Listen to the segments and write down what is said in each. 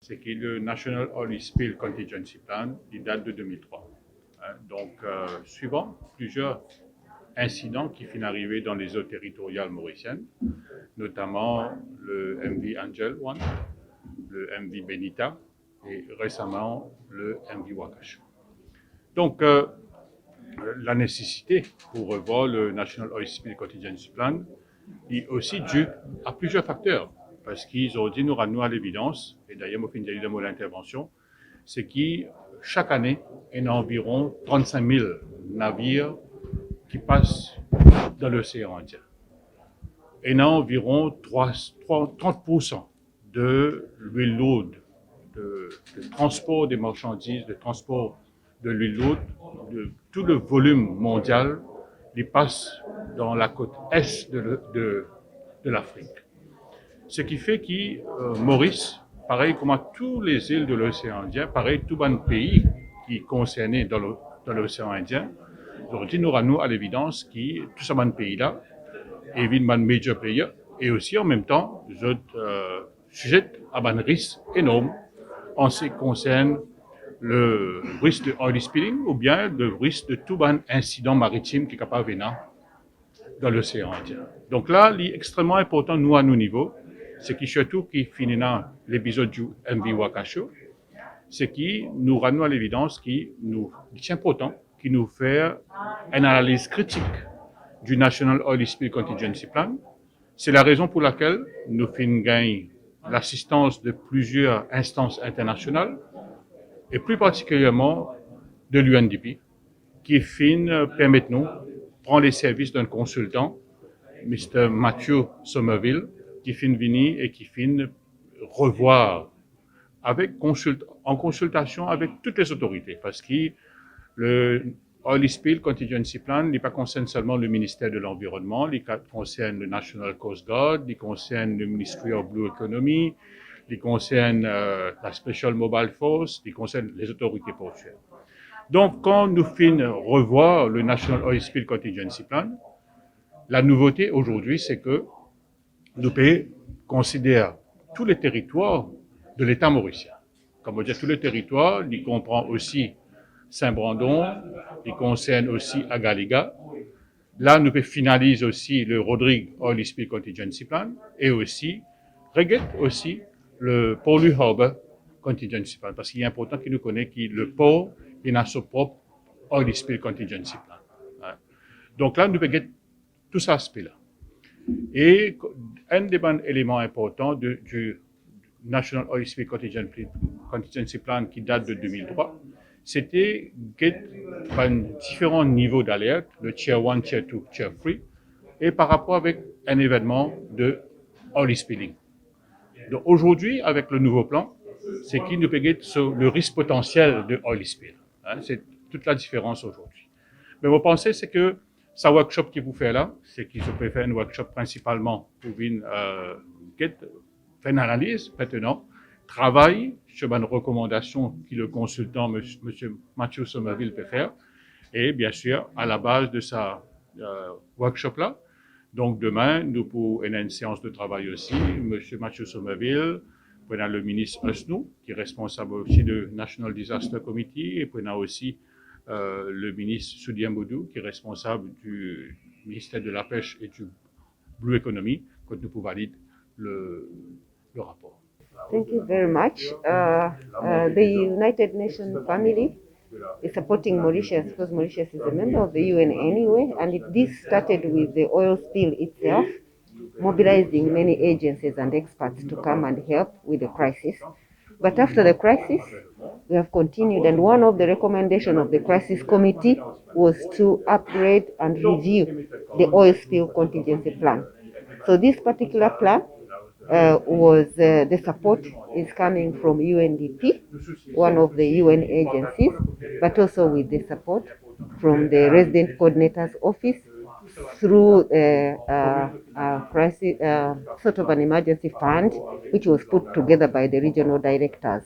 c'est que le National Oil Spill Contingency Plan, il date de 2003. Donc, suivant plusieurs incidents qui finissent arriver dans les eaux territoriales mauriciennes, notamment le MV Angel One, le MV Benita et récemment le MV Wakash. Donc, la nécessité pour revoir le National Oil Spill Contingency Plan est aussi due à plusieurs facteurs. Parce qu'ils ont dit, nous à l'évidence, et d'ailleurs, au fin de mon intervention, c'est que chaque année, il y a environ 35 000 navires qui passent dans l'océan Indien. Il y a environ 30% de l'huile lourde, de transport des marchandises, de transport de l'huile lourde, de tout le volume mondial, il passe dans la côte est de l'Afrique. Ce qui fait que Maurice, pareil comme à toutes les îles de l'océan Indien, pareil tout un pays qui est concerné dans l'océan Indien, aujourd'hui nous à l'évidence que tout ce pays-là est un major player et aussi en même temps, je sujet à un risque énorme en ce qui concerne le risque de oil spilling ou bien le risque de tout un incident maritime qui est capable de venir dans l'océan Indien. Donc là, il est extrêmement important, nous, à nos niveaux, c'est que surtout qui finit dans l'épisode du MV Wakasho, c'est qui nous rend à l'évidence qu'il est important qu'il nous fait une analyse critique du National Oil Spill Contingency Plan. C'est la raison pour laquelle nous gagnons l'assistance de plusieurs instances internationales et plus particulièrement de l'UNDP qui permettent nous prendre les services d'un consultant, Mr. Matthew Somerville, qui venir et qui revoir en consultation avec toutes les autorités, parce que le Oil Spill Contingency Plan n'est pas concerne seulement le ministère de l'Environnement, il concerne le National Coast Guard, il concerne le Ministry of Blue Economy, il concerne la Special Mobile Force, il concerne les autorités portuaires. Donc, quand nous revoir le National Oil Spill Contingency Plan, la nouveauté aujourd'hui, c'est que nous pouvons considérer tous les territoires de l'État mauricien. Comme on dit, tous les territoires, il comprend aussi Saint-Brandon, il concerne aussi Agaliga. Là, nous pouvons finaliser aussi le Rodrigue Oil Spill Contingency Plan et aussi, regarde aussi le Paulu Harbour Contingency Plan, parce qu'il est important qu'il nous connaisse que le port il a son propre Oil Spill Contingency Plan. Donc là, nous pouvons get tout cet aspect-là. Et un des éléments importants du National Oil Spill Contingency Plan qui date de 2003, c'était différents niveaux d'alerte, le Tier 1, Tier 2, Tier 3, et par rapport avec un événement de oil spilling. Donc aujourd'hui, avec le nouveau plan, c'est qu'il nous peut sur le risque potentiel de oil spill. C'est toute la différence aujourd'hui. Mais vous pensez, c'est que ce workshop qui vous fait là, c'est qu'ils se peut faire un workshop principalement pour faire une analyse maintenant, travaille sur une recommandation que le consultant, M. Matthew Somerville, peut faire, et bien sûr, à la base de sa workshop là. Donc demain, nous pour une séance de travail aussi, M. Matthew Somerville, puis on a le ministre Osnou, qui est responsable aussi de National Disaster Committee, et puis on a aussi le ministre Soudia Moudou, qui est responsable du ministère de la Pêche et du Blue Economy, quand nous pouvons valider le rapport. Thank you very much. The United Nations family is supporting Mauritius because Mauritius is a member of the UN anyway, and this started with the oil spill itself, mobilizing many agencies and experts to come and help with the crisis. But after the crisis, we have continued, and one of the recommendations of the crisis committee was to upgrade and review the oil spill contingency plan. So this particular plan the support is coming from UNDP, one of the UN agencies, but also with the support from the Resident Coordinator's Office through a crisis, sort of an emergency fund, which was put together by the regional directors.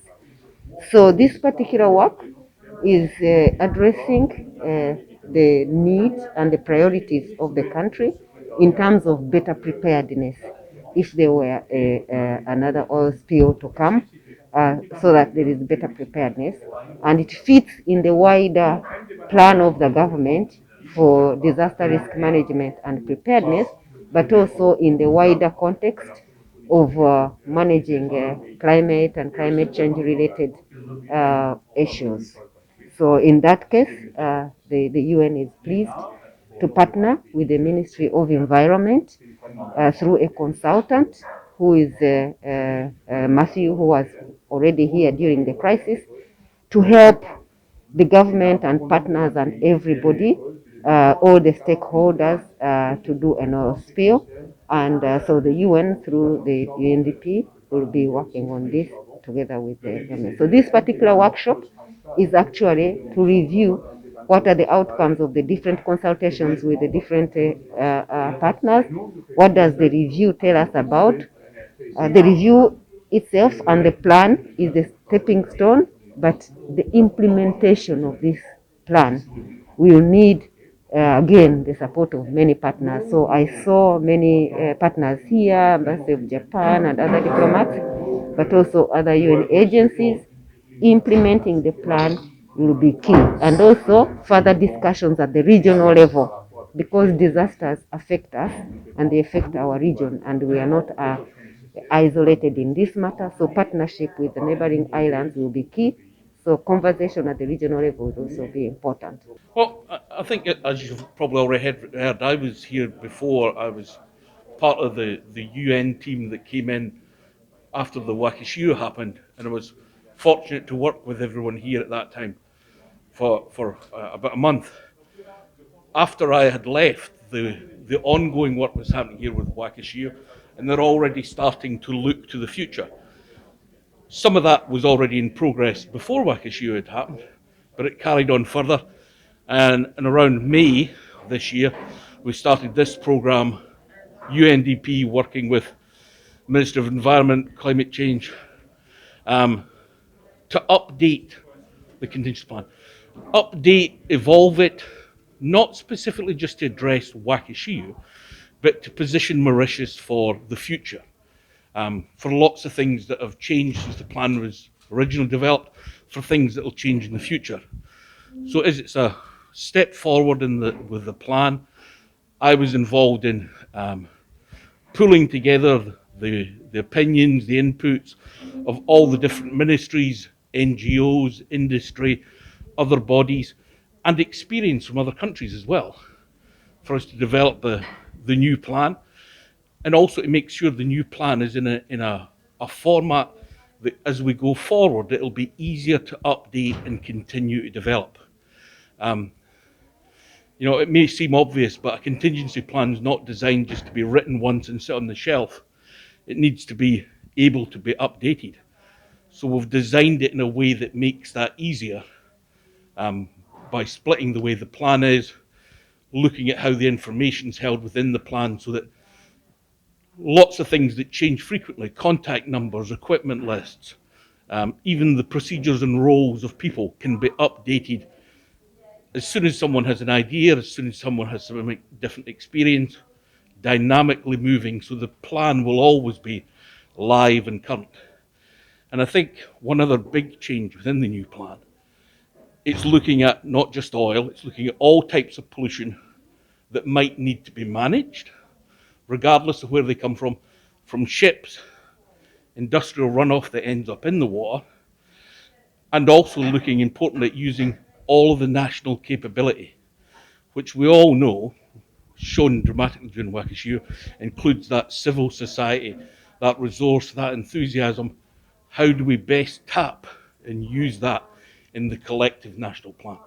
So this particular work is addressing the needs and the priorities of the country in terms of better preparedness if there were another oil spill to come, so that there is better preparedness, and it fits in the wider plan of the government for disaster risk management and preparedness, but also in the wider context of managing climate and climate change related issues. So in that case, the UN is pleased to partner with the Ministry of Environment through a consultant who is Matthew, who was already here during the crisis, to help the government and partners and everybody, all the stakeholders, to do an oil spill. And so the UN through the UNDP will be working on this together with the government. So this particular workshop is actually to review what are the outcomes of the different consultations with the different partners. What does the review tell us about? The review itself and the plan is the stepping stone, but the implementation of this plan will need, again, the support of many partners. So I saw many partners here, Embassy of Japan and other diplomats, but also other UN agencies. Implementing the plan will be key, and also further discussions at the regional level, because disasters affect us and they affect our region, and we are not isolated in this matter. So partnership with the neighboring islands will be key. So conversation at the regional level will also be important. Well, I think, as you've probably already heard, I was here before. I was part of the UN team that came in after the Wakishiu happened, and I was fortunate to work with everyone here at that time for about a month. After I had left, the ongoing work was happening here with Wakishiu, and they're already starting to look to the future. Some of that was already in progress before Wakishiu had happened, but it carried on further. And around May this year, we started this programme, UNDP working with Minister of Environment, Climate Change, to update the contingency plan. Update, evolve it, not specifically just to address Wakishiu, but to position Mauritius for the future. For lots of things that have changed since the plan was originally developed, for things that will change in the future. So as it's a step forward with the plan, I was involved in pulling together the opinions, the inputs of all the different ministries, NGOs, industry, other bodies, and experience from other countries as well, for us to develop the new plan, and also to make sure the new plan is in a format that as we go forward, it'll be easier to update and continue to develop. It may seem obvious, but a contingency plan is not designed just to be written once and sit on the shelf. It needs to be able to be updated. So we've designed it in a way that makes that easier, by splitting the way the plan is, looking at how the information's held within the plan, so that lots of things that change frequently, contact numbers, equipment lists, even the procedures and roles of people can be updated as soon as someone has an idea, as soon as someone has some different experience, dynamically moving, so the plan will always be live and current. And I think one other big change within the new plan, it's looking at not just oil, it's looking at all types of pollution that might need to be managed, regardless of where they come from ships, industrial runoff that ends up in the water, and also looking importantly at using all of the national capability, which we all know, shown dramatically during Wakishiu, includes that civil society, that resource, that enthusiasm. How do we best tap and use that in the collective national plan?